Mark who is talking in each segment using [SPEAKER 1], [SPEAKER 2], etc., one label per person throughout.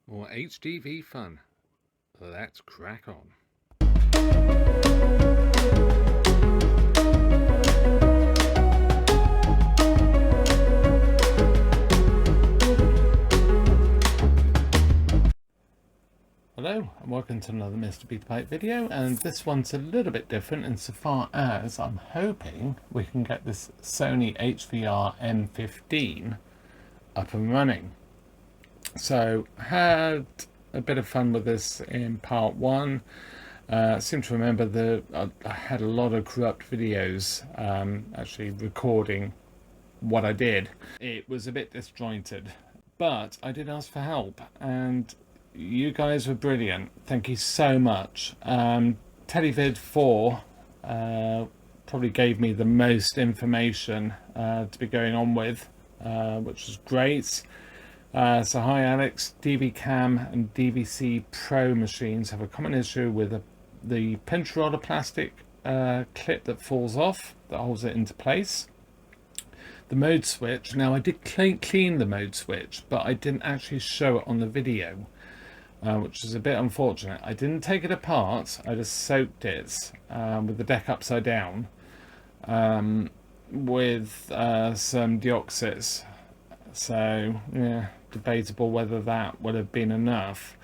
[SPEAKER 1] More HDV fun. Let's crack on. Hello and welcome to another MrBetaByte video, and this one's a little bit different insofar as I'm hoping we can get this Sony HVR-M15 up and running. So had a bit of fun with this in part one. I seem to remember that I had a lot of corrupt videos actually recording what I did. It was a bit disjointed, but I did ask for help and you guys were brilliant. Thank you so much. Televid 4 probably gave me the most information to be going on with, which was great. So hi Alex. DVCam and DVC Pro machines have a common issue with the pinch rod plastic clip that falls off that holds it into place. The mode switch, now I did clean the mode switch, but I didn't actually show it on the video, which is a bit unfortunate. I didn't take it apart, I just soaked it with the deck upside down with some deoxys. So yeah, debatable whether that would have been enough.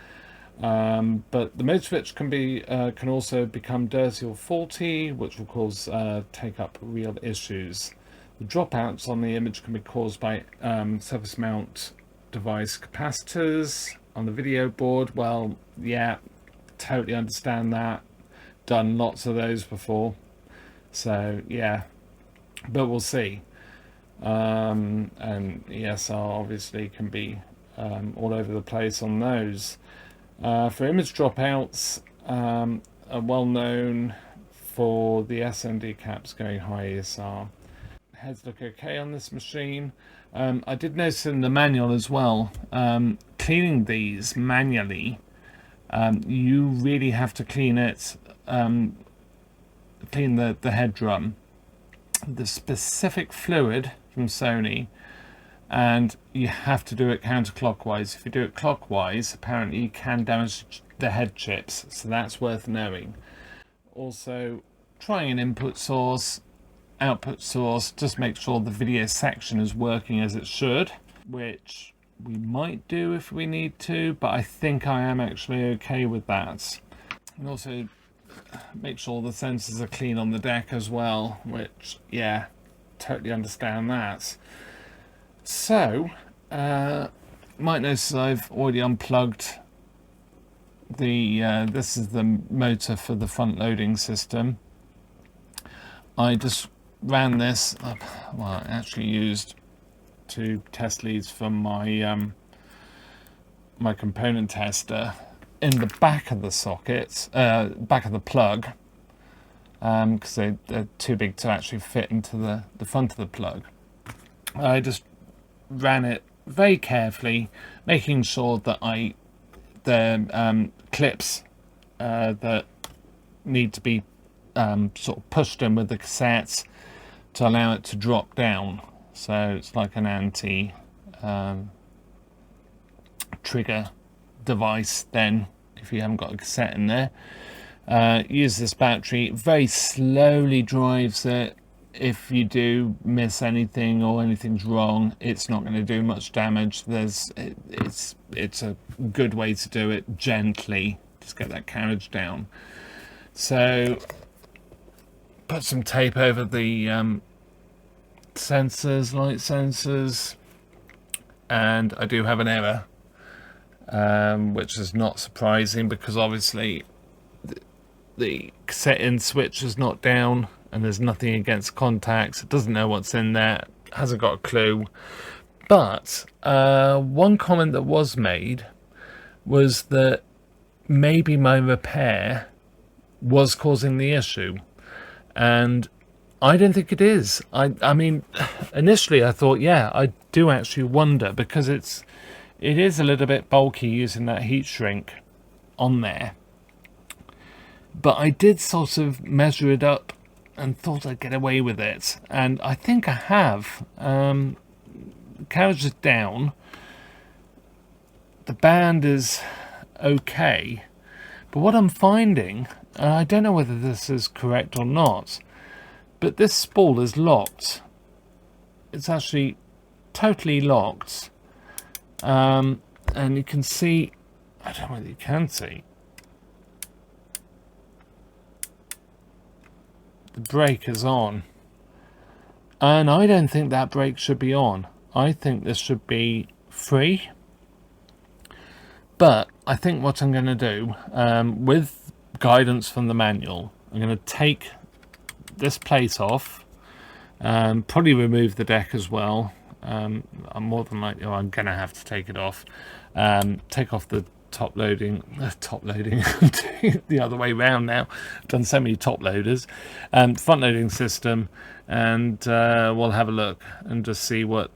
[SPEAKER 1] But the mode switch can also become dirty or faulty, which will cause take up real issues. The dropouts on the image can be caused by surface mount device capacitors on the video board. Well, yeah, totally understand that. Done lots of those before. So yeah, but we'll see. And ESR obviously can be all over the place on those. For image dropouts, are well known for the SMD caps going high ESR. Heads look okay on this machine. I did notice in the manual as well, cleaning these manually, you really have to clean it, clean the head drum. The specific fluid from Sony, and you have to do it counterclockwise. If you do it clockwise, apparently you can damage the head chips, so that's worth knowing. Also, trying an input source, output source, just make sure the video section is working as it should, which we might do if we need to, but I think I am actually okay with that. And also make sure the sensors are clean on the deck as well, which, yeah, totally understand that. So might notice I've already unplugged the this is the motor for the front loading system. I just ran this up, well, I actually used 2 test leads from my my component tester in the back of the socket, back of the plug, because they're too big to actually fit into the front of the plug. I just ran it very carefully, making sure that the clips that need to be sort of pushed in with the cassettes to allow it to drop down. So it's like an anti trigger device then, if you haven't got a cassette in there. Use this battery, very slowly drives it. If you do miss anything or anything's wrong, it's not going to do much damage. It's a good way to do it gently, just get that carriage down. So put some tape over the sensors, light sensors, and I do have an error, which is not surprising because obviously the cassette in switch is not down and there's nothing against contacts. It doesn't know what's in there, hasn't got a clue. But one comment that was made was that maybe my repair was causing the issue, and I don't think it is. I mean, initially I thought, yeah, I do actually wonder, because it is a little bit bulky using that heat shrink on there. But I did sort of measure it up and thought I'd get away with it, and I think I have. Carriage is down, the band is okay, but what I'm finding, and I don't know whether this is correct or not, but this spool is locked. It's actually totally locked, and you can see, I don't know whether you can see, the brake is on, and I don't think that brake should be on. I think this should be free. But I think what I'm going to do, with guidance from the manual, I'm going to take this plate off, probably remove the deck as well. I'm more than likely, I'm going to have to take it off. Take off the top loading, the other way around now. I've done so many top loaders. Front loading system, and we'll have a look and just see what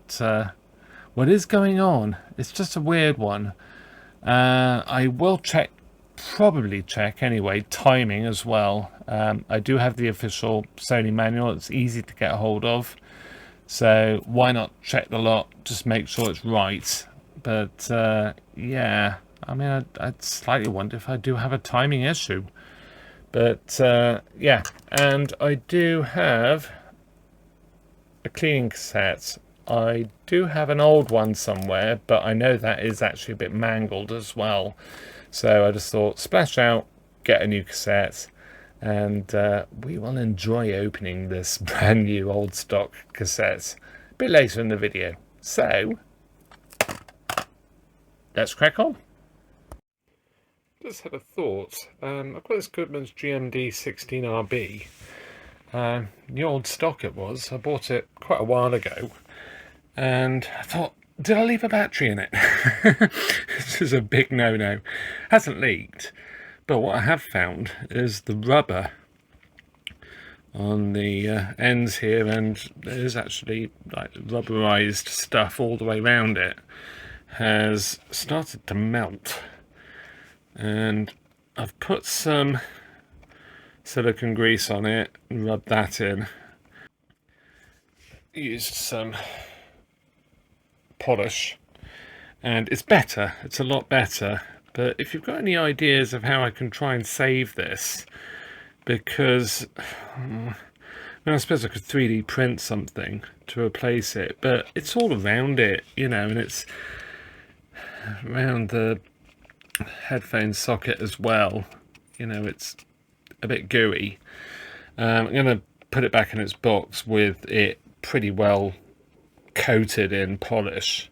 [SPEAKER 1] is going on. It's just a weird one. I will probably check anyway, timing as well. I do have the official Sony manual. It's easy to get a hold of, so why not check the lot, just make sure it's right. But yeah, I mean, I'd slightly wonder if I do have a timing issue. But yeah, and I do have a cleaning cassette. I do have an old one somewhere, but I know that is actually a bit mangled as well. So I just thought, splash out, get a new cassette, and we will enjoy opening this brand new old stock cassette a bit later in the video. So, let's crack on. Just had a thought. I've got this Goodmans GMD-16RB. The old stock it was. I bought it quite a while ago. And I thought, did I leave a battery in it? This is a big no-no. Hasn't leaked, but what I have found is the rubber on the ends here, and there's actually like rubberized stuff all the way around it, has started to melt. And I've put some silicone grease on it and rubbed that in. Used some polish, and it's better, it's a lot better. But if you've got any ideas of how I can try and save this, because I suppose I could 3D print something to replace it, but it's all around it, you know, and it's around the headphone socket as well, you know, it's a bit gooey. I'm going to put it back in its box with it pretty well coated in polish,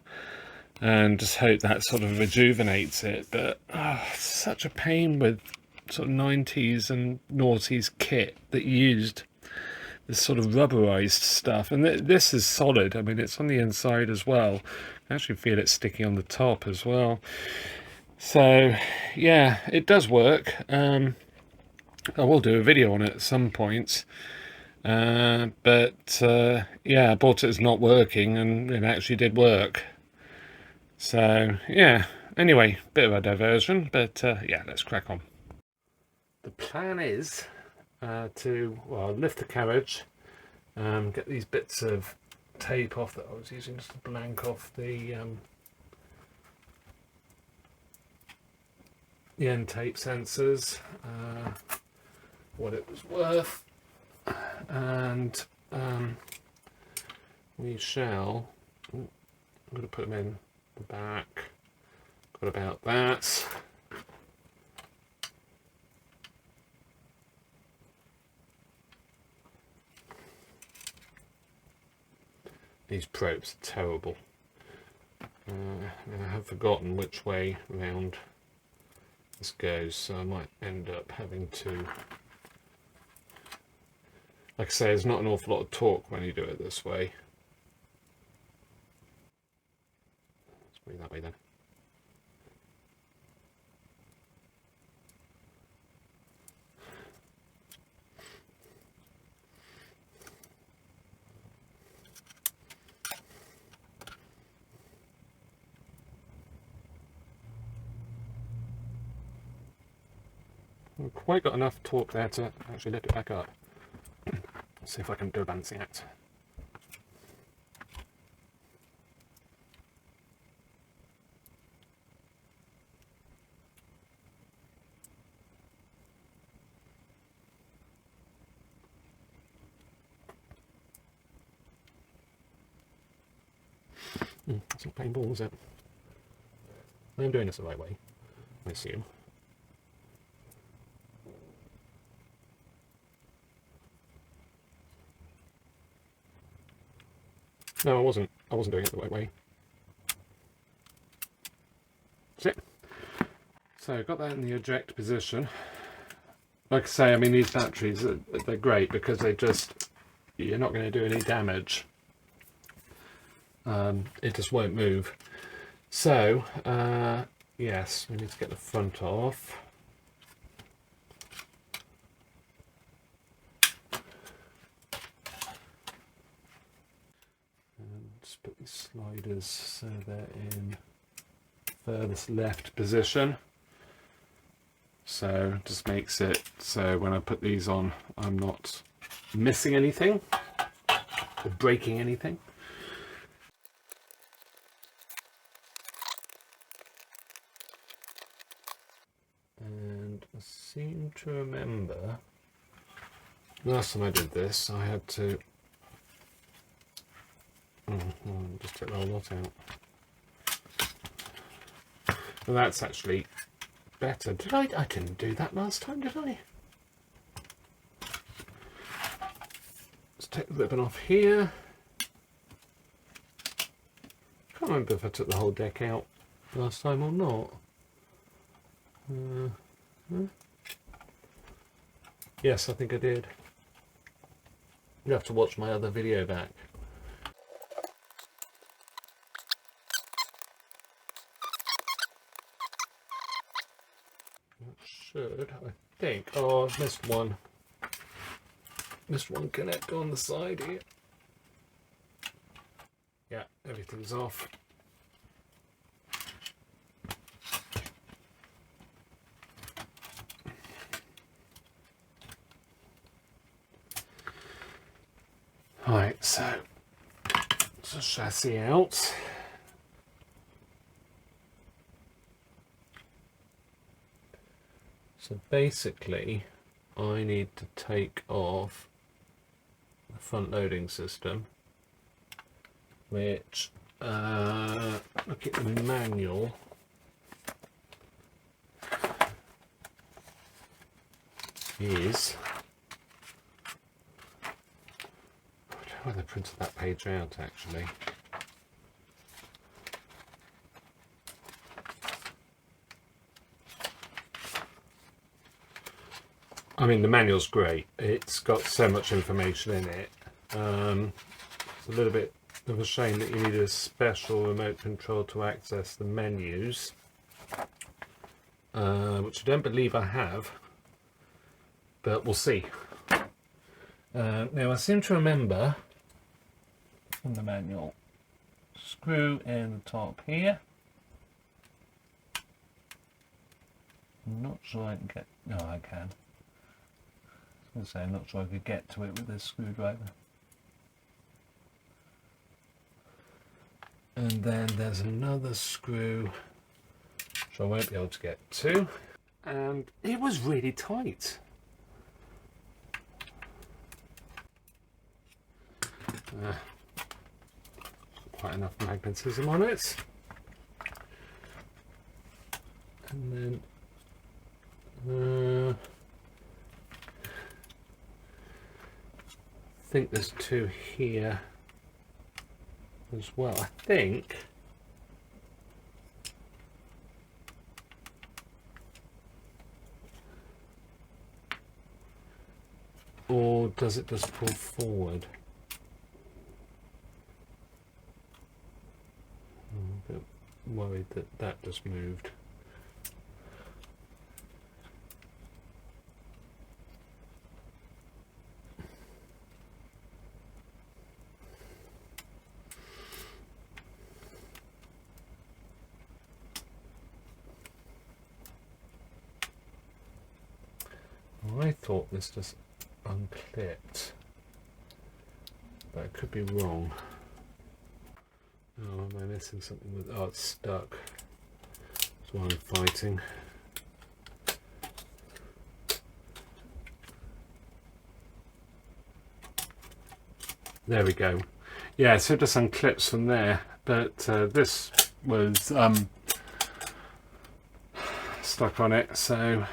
[SPEAKER 1] and just hope that sort of rejuvenates it. But it's such a pain with sort of 90s and noughties kit that used this sort of rubberized stuff, and this is solid. I mean, it's on the inside as well. I can actually feel it sticky on the top as well. So yeah, it does work. I will do a video on it at some point. But yeah, I bought it as not working, and it actually did work. So yeah, anyway, bit of a diversion, but yeah, let's crack on. The plan is to, well, lift the carriage, get these bits of tape off that I was using just to blank off the end tape sensors, what it was worth. And we shall, I'm going to put them in the back, got about that. These probes are terrible. I have forgotten which way round this goes, so I might end up having to, like I say, there's not an awful lot of torque when you do it this way. Let's put it that way then. I've quite got enough torque there to actually lift it back up. See if I can do a balancing act. That's not playing ball, is it? I'm doing this the right way, I assume. No, I wasn't. I wasn't doing it the right way. That's it. So I've got that in the eject position. Like I say, I mean, these batteries, they're great because they just, you're not going to do any damage. It just won't move. So, yes, we need to get the front off. And just put these sliders so they're in furthest left position. So just makes it so when I put these on, I'm not missing anything or breaking anything. And I seem to remember last time I did this, I had to just take the whole lot out. Well, that's actually better. Did I didn't do that last time, did I? Let's take the ribbon off here. Can't remember if I took the whole deck out last time or not. Yes, I think I did. You have to watch my other video back. Should, I think. Oh, I've missed one. Missed one connector on the side here. Yeah, everything's off. Right, so it's the chassis out. So basically, I need to take off the front loading system, which, look at the manual, is, I don't know whether I printed that page out actually. I mean, the manual's great. It's got so much information in it. It's a little bit of a shame that you need a special remote control to access the menus, which I don't believe I have, but we'll see. Now, I seem to remember from the manual, screw in the top here. I'm not sure I can get, no, I can. I was going to say, I'm not sure I could get to it with this screwdriver. And then there's another screw which I won't be able to get to. And it was really tight. Quite enough magnetism on it. And then I think there's two here as well, I think. Or does it just pull forward? I'm a bit worried that that just moved. I thought this just unclipped, but I could be wrong. Oh, am I missing something with? Oh, it's stuck. That's why I'm fighting. There we go. Yeah, so it just unclips from there. but this was stuck on it, so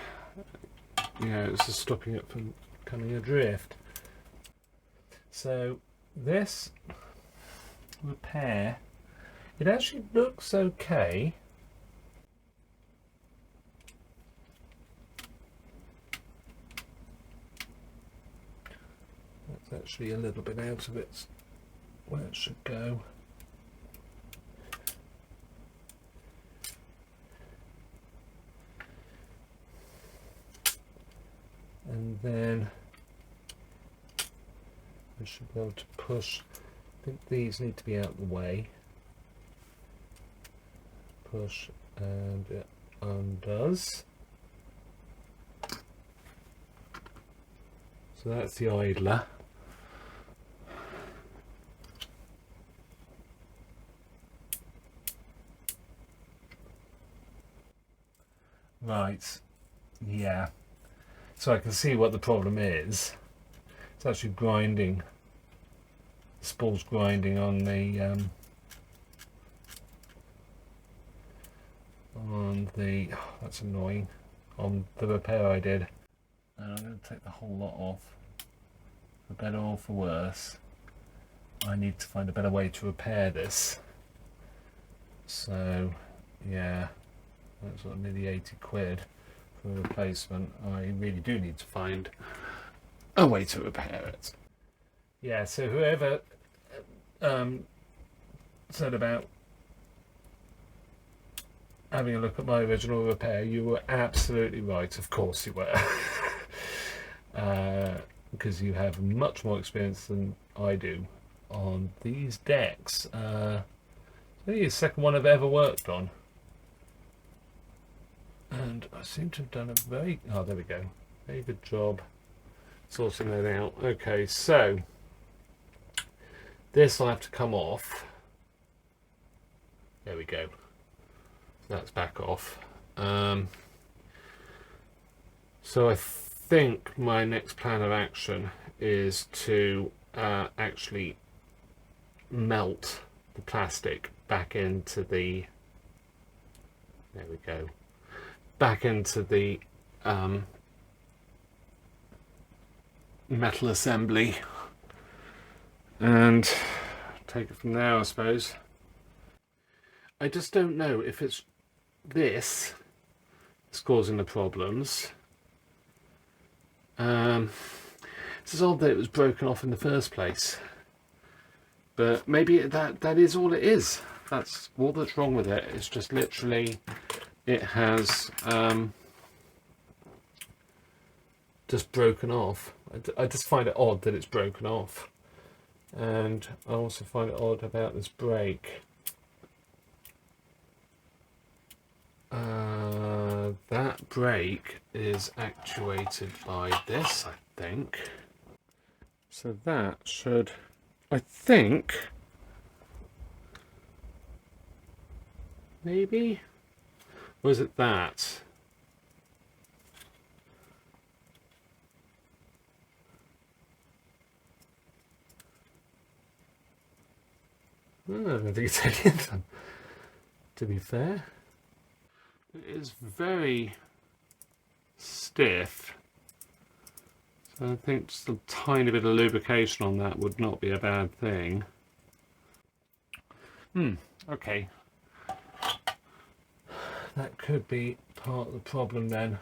[SPEAKER 1] yeah, it's just stopping it from coming adrift. So this repair, it actually looks okay. That's actually a little bit out of its where it should go. And then I should be able to push. I think these need to be out of the way. Push and it undoes. So that's the idler. Right, yeah. So I can see what the problem is. It's actually grinding. The spool's grinding on the oh, that's annoying, on the repair I did. And I'm going to take the whole lot off. For better or for worse, I need to find a better way to repair this. So yeah, that's sort of nearly 80 quid for a replacement. I really do need to find a way to repair it. Yeah, so whoever said about having a look at my original repair, you were absolutely right. Of course you were. Because you have much more experience than I do on these decks. I think it's the second one I've ever worked on. And I seem to have done a very, oh there we go, very good job sorting that out. Okay, so this will have to come off. There we go. That's back off. So I think my next plan of action is to actually melt the plastic back into the, there we go, back into the metal assembly and take it from there, I suppose. I just don't know if it's this that's causing the problems. This is odd that it was broken off in the first place, but maybe that is all it is. That's all that's wrong with it. It's just literally it has just broken off. I just find it odd that it's broken off, and I also find it odd about this brake. That brake is actuated by this, I think. So that should, I think, maybe? Or is it that? I don't think it's any of them, to be fair. It is very stiff, so I think just a tiny bit of lubrication on that would not be a bad thing. Okay. That could be part of the problem then.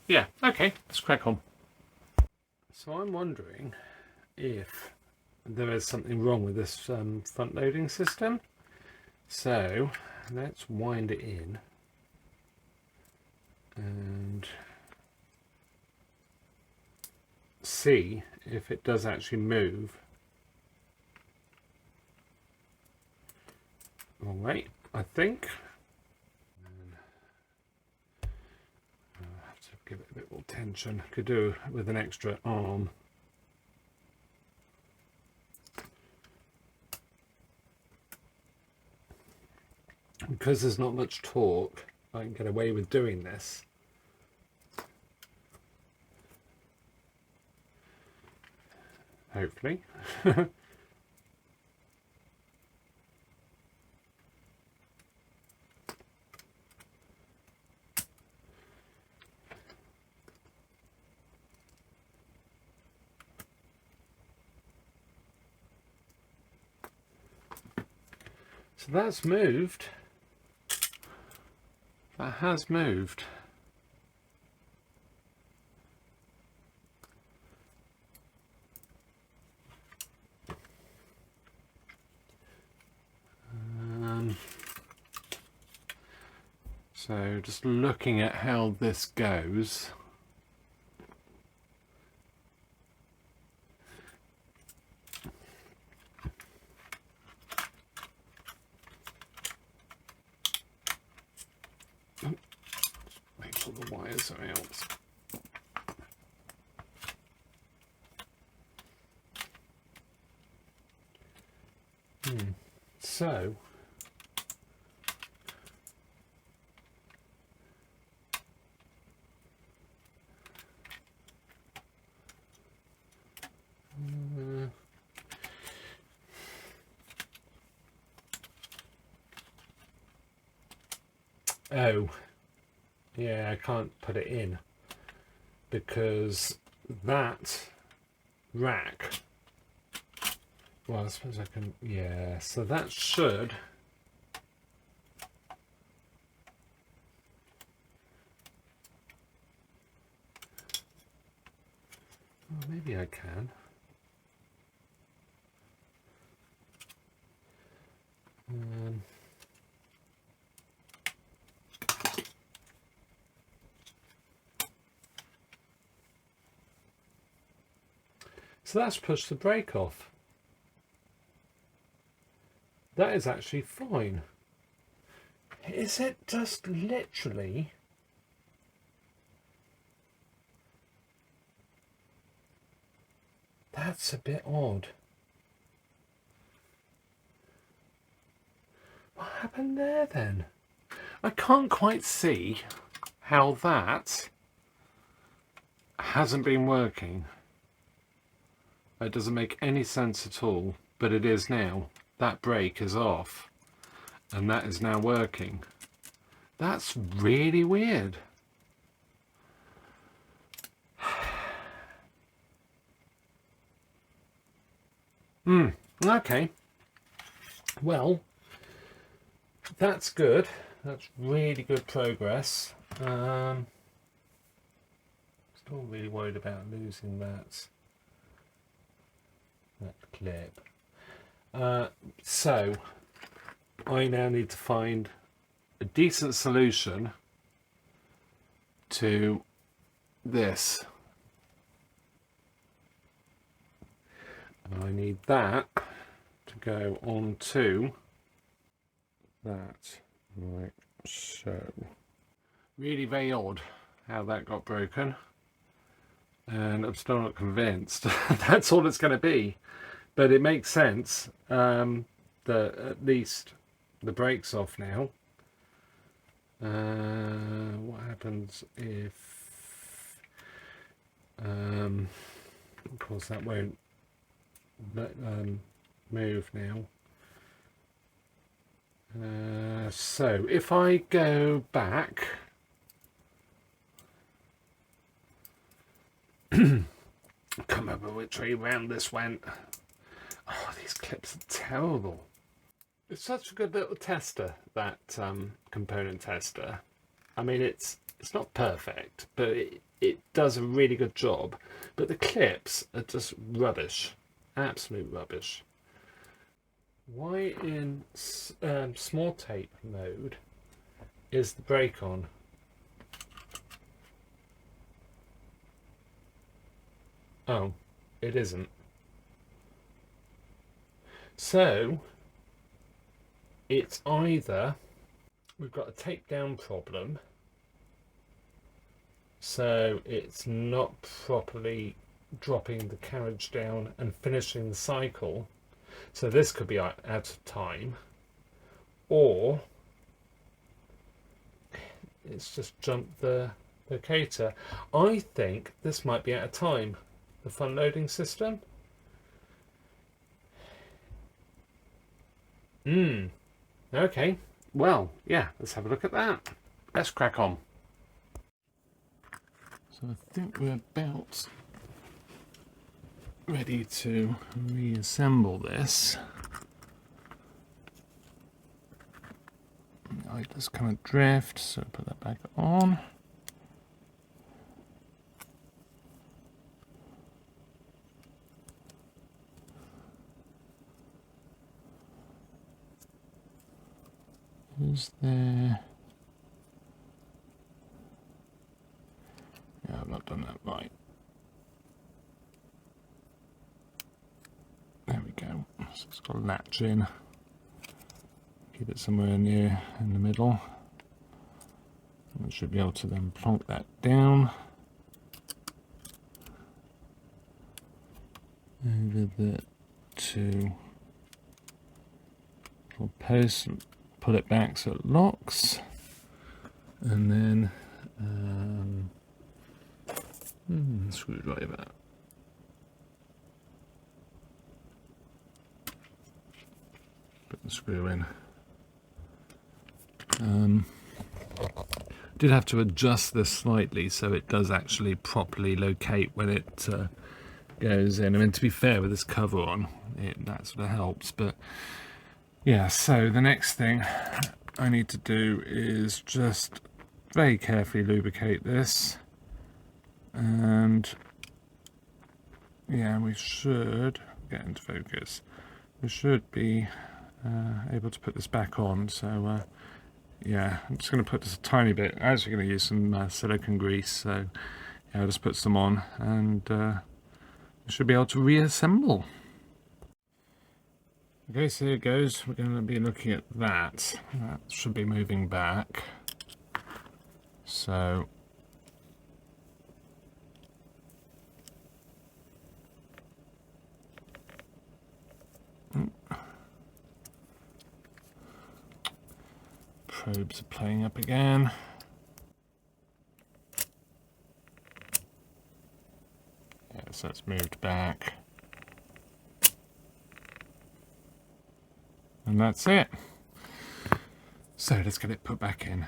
[SPEAKER 1] Yeah, okay, let's crack on. So I'm wondering if there is something wrong with this front loading system. So let's wind it in and see if it does actually move. All right, I think. I'll have to give it a bit more tension. Could do with an extra arm. Because there's not much torque, I can get away with doing this. Hopefully. So that's moved. That has moved. So just looking at how this goes. Make sure the wires are out. So oh yeah, I can't put it in because that rack, well, I suppose I can, yeah, so that should, well, maybe I can. So that's pushed the brake off. That is actually fine. Is it just literally? That's a bit odd. What happened there then? I can't quite see how that hasn't been working. It doesn't make any sense at all, but it is now. That brake is off and that is now working. That's really weird. Okay. Well, that's good. That's really good progress. Still really worried about losing that clip. So I now need to find a decent solution to this. And I need that to go onto that, like so. Really very odd how that got broken, and I'm still not convinced that's all it's going to be, but it makes sense that at least the brake's off now. What happens if of course that won't move now. So if I go back can't remember which way round this went. Oh, these clips are terrible. It's such a good little tester, that component tester. I mean, it's not perfect, but it does a really good job. But the clips are just rubbish, absolute rubbish. Why in small tape mode is the brake on? Oh, it isn't. So it's either we've got a tape down problem, so it's not properly dropping the carriage down and finishing the cycle, so this could be out of time, or it's just jumped the locator. I think this might be out of time, the front loading system. Okay, well, yeah, let's have a look at that. Let's crack on. So I think we're about ready to reassemble this. light does kind of drift, so put that back on. Is there... Yeah, I've not done that right. There we go. So it's got a latch in. Keep it somewhere near in the middle. And we should be able to then plonk that down over the two little posts and pull it back so it locks. And then screwdriver. Put the screw in. Did have to adjust this slightly so it does actually properly locate when it goes in. I mean, to be fair, with this cover on, that sort of helps. But yeah, so the next thing I need to do is just very carefully lubricate this. And yeah, we should get into focus. We should be able to put this back on. So yeah, I'm just going to put just a tiny bit. I'm actually going to use some silicone grease. So yeah, I'll just put some on, and we should be able to reassemble. Okay, so here it goes. We're going to be looking at that. That should be moving back. So probes are playing up again. Yeah, so it's moved back. And that's it. So let's get it put back in.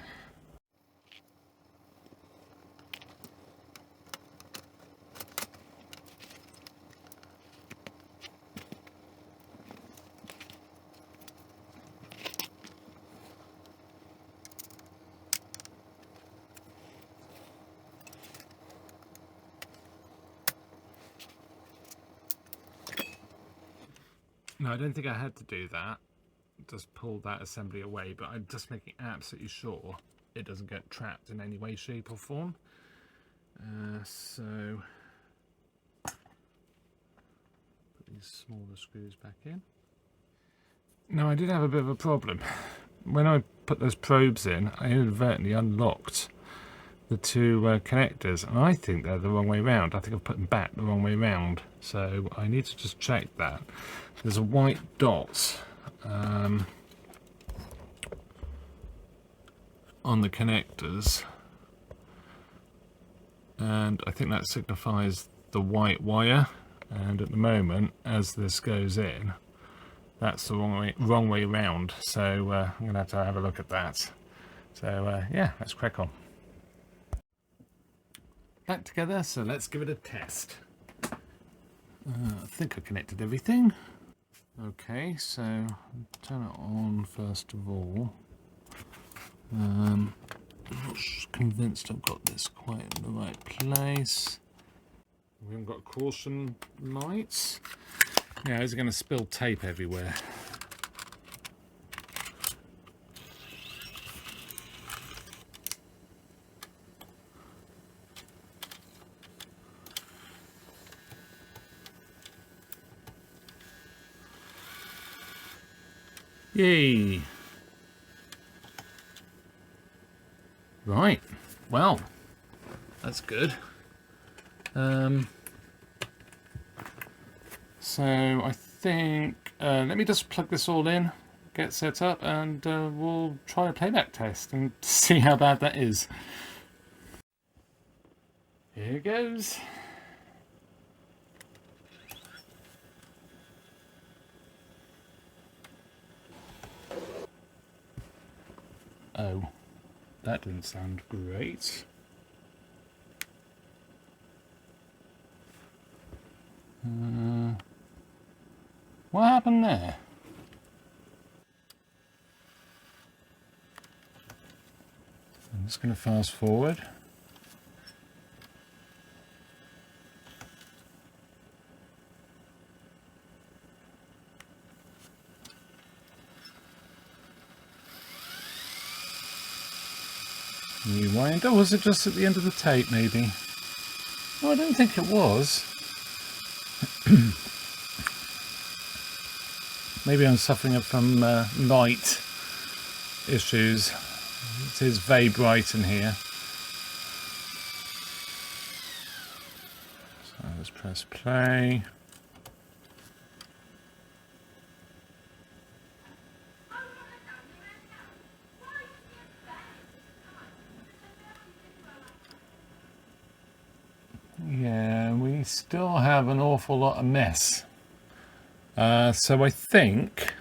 [SPEAKER 1] No, I don't think I had to do that. Just pull that assembly away, but I'm just making absolutely sure it doesn't get trapped in any way, shape or form. So put these smaller screws back in. Now, I did have a bit of a problem. When I put those probes in, I inadvertently unlocked the two connectors, and I think they're the wrong way round. I think I've put them back the wrong way round, so I need to just check that. There's a white dot on the connectors, and I think that signifies the white wire, and at the moment, as this goes in, that's the wrong way round, so I'm going to have a look at that. So yeah, let's crack on. Back together, so let's give it a test. I think I connected everything. Okay, so turn it on first of all. I'm not convinced I've got this quite in the right place. We haven't got caution lights. Yeah, is it going to spill tape everywhere? Yay! Right, well, that's good. So I think, let me just plug this all in, get set up, and we'll try a playback test and see how bad that is. Here it goes. Oh, that didn't sound great. What happened there? just going to fast forward. Rewind. Oh, was it just at the end of the tape, maybe? Oh, I don't think it was. Maybe I'm suffering from light issues. It is very bright in here. So let's press play. Yeah, we still have an awful lot of mess. So I think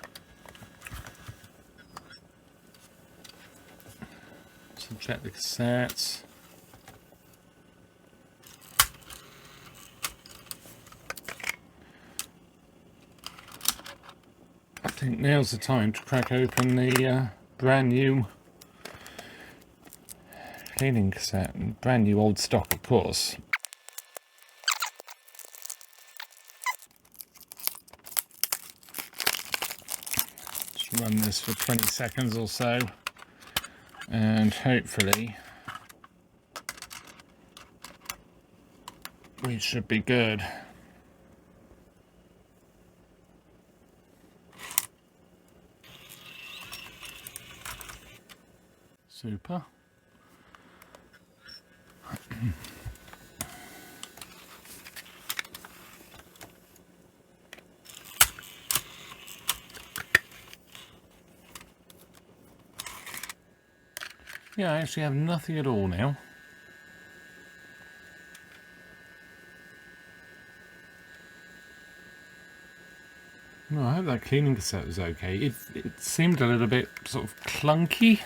[SPEAKER 1] to check the cassettes. I think now's the time to crack open the brand new cleaning cassette, brand new old stock, of course. Run this for 20 seconds or so, and hopefully we should be good. Super. Yeah, I actually have nothing at all now. Well, I hope that cleaning cassette was okay. It seemed a little bit sort of clunky.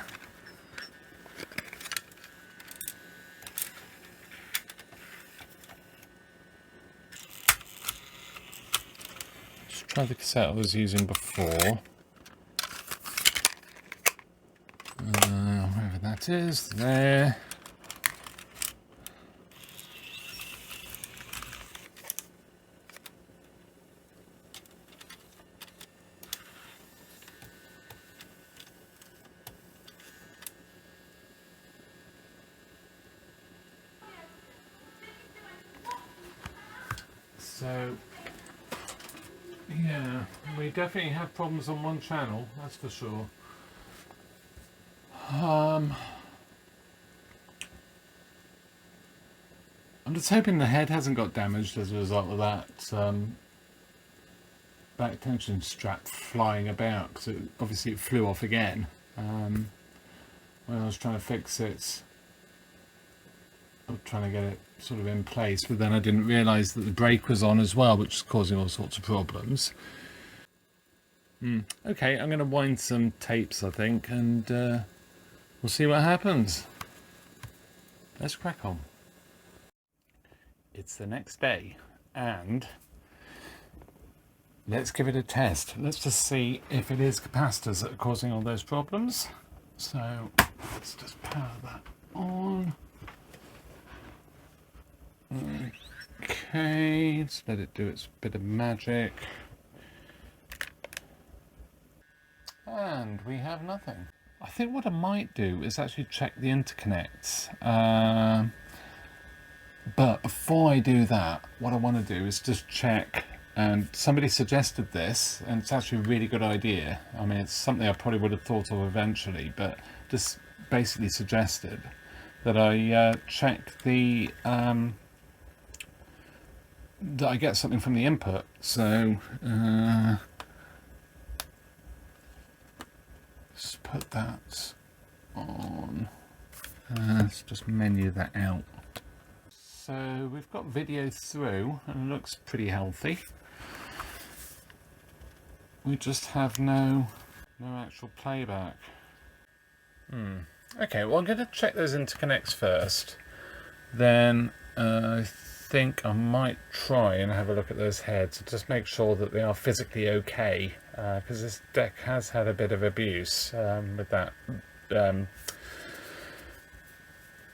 [SPEAKER 1] Let's try the cassette I was using before. Wherever that is, there. So, yeah, we definitely have problems on one channel, that's for sure. I'm just hoping the head hasn't got damaged as a result of that back tension strap flying about, because obviously it flew off again when I was trying to fix it. I was trying to get it sort of in place, but then I didn't realise that the brake was on as well, which is causing all sorts of problems. Okay, I'm going to wind some tapes, I think, and we'll see what happens. Let's crack on. It's the next day, and let's give it a test. Let's just see if it is capacitors that are causing all those problems. So let's just power that on. Okay, let's let it do its bit of magic. And we have nothing. I think what I might do is actually check the interconnects. But before I do that, what I want to do is just check, and somebody suggested this, and it's actually a really good idea. I mean, it's something I probably would have thought of eventually, but just basically suggested that I check the that I get something from the input. So let's put that on. Let's just menu that out. So we've got video through and it looks pretty healthy. We just have no actual playback. Okay, well I'm going to check those interconnects first. Then I think I might try and have a look at those heads to just make sure that they are physically okay, because this deck has had a bit of abuse with that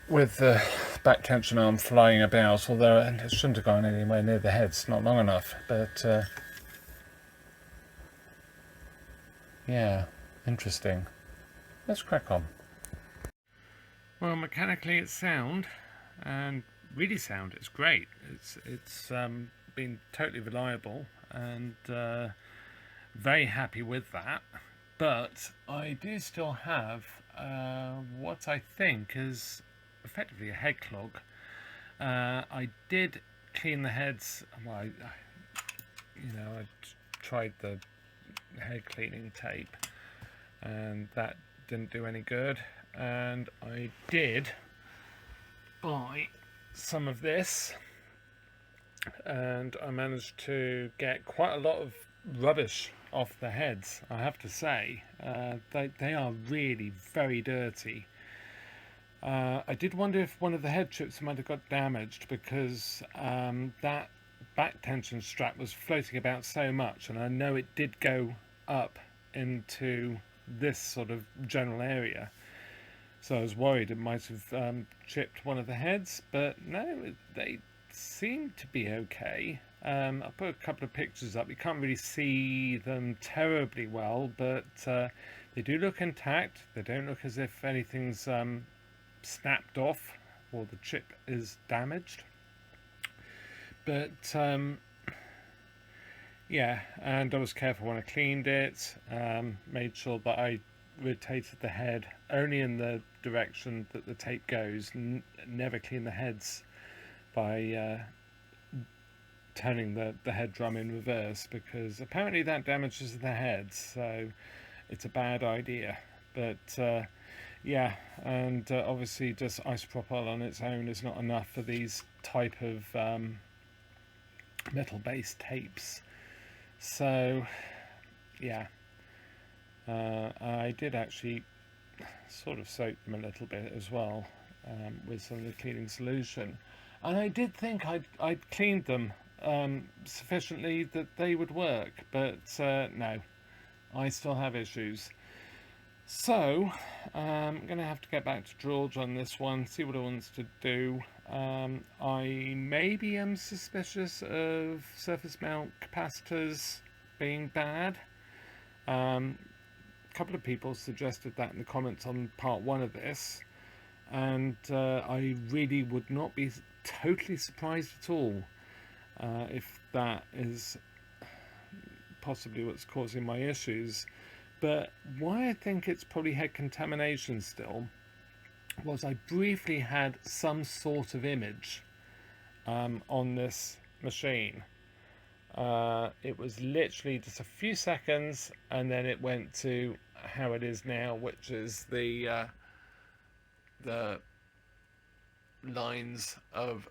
[SPEAKER 1] with the back tension arm flying about, although it shouldn't have gone anywhere near the head, it's not long enough, but yeah, interesting. Let's crack on. Well, mechanically it's sound, and really sound. It's great. It's been totally reliable, and very happy with that. But I do still have what I think is effectively a head clog. I did clean the heads. Well, I tried the head cleaning tape, and that didn't do any good. And I did buy some of this, and I managed to get quite a lot of rubbish off the heads, I have to say. They are really very dirty. I did wonder if one of the head chips might have got damaged, because that back tension strap was floating about so much, and I know it did go up into this sort of general area. So I was worried it might have chipped one of the heads, but no, they seem to be okay. I'll put a couple of pictures up. You can't really see them terribly well, but they do look intact. They don't look as if anything's snapped off or the chip is damaged. But yeah, and I was careful when I cleaned it. Made sure that I rotated the head only in the direction that the tape goes. Never clean the heads by turning the head drum in reverse, because apparently that damages the heads, so it's a bad idea. But yeah, and obviously just isopropyl on its own is not enough for these type of metal based tapes. So yeah, I did actually sort of soak them a little bit as well with some of the cleaning solution, and I did think I'd cleaned them sufficiently that they would work, but no, I still have issues. So I'm going to have to get back to George on this one, see what he wants to do. I maybe am suspicious of surface mount capacitors being bad. A couple of people suggested that in the comments on part 1 of this, and I really would not be totally surprised at all if that is possibly what's causing my issues. But why I think it's probably head contamination still was I briefly had some sort of image on this machine. It was literally just a few seconds, and then it went to how it is now, which is the lines of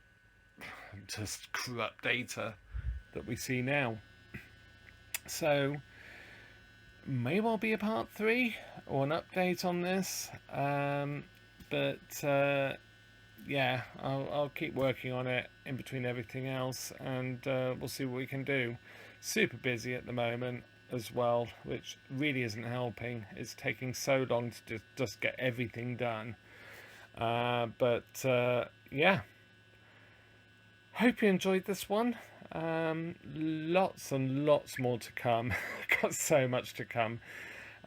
[SPEAKER 1] just corrupt data that we see now. So may well be a part 3 or an update on this, but yeah, I'll keep working on it in between everything else, and we'll see what we can do. Super busy at the moment as well, which really isn't helping. It's taking so long to just get everything done, but yeah, hope you enjoyed this one. Lots and lots more to come. Got so much to come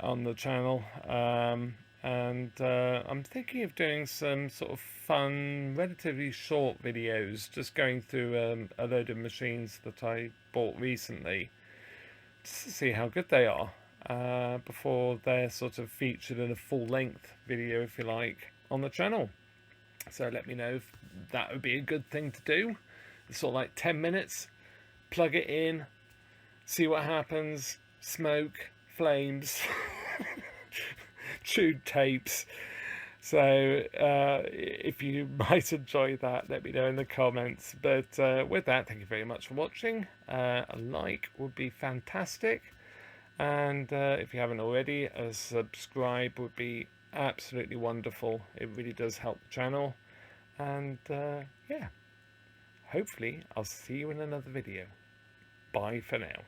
[SPEAKER 1] on the channel, and I'm thinking of doing some sort of fun, relatively short videos, just going through a load of machines that I bought recently, just to see how good they are before they're sort of featured in a full-length video, if you like, on the channel. So let me know if that would be a good thing to do. It's sort of like 10 minutes, plug it in, see what happens, smoke, flames, chewed tapes. So if you might enjoy that, let me know in the comments. But with that, thank you very much for watching. A like would be fantastic, and if you haven't already, a subscribe would be absolutely wonderful. It really does help the channel, and yeah, hopefully I'll see you in another video. Bye for now.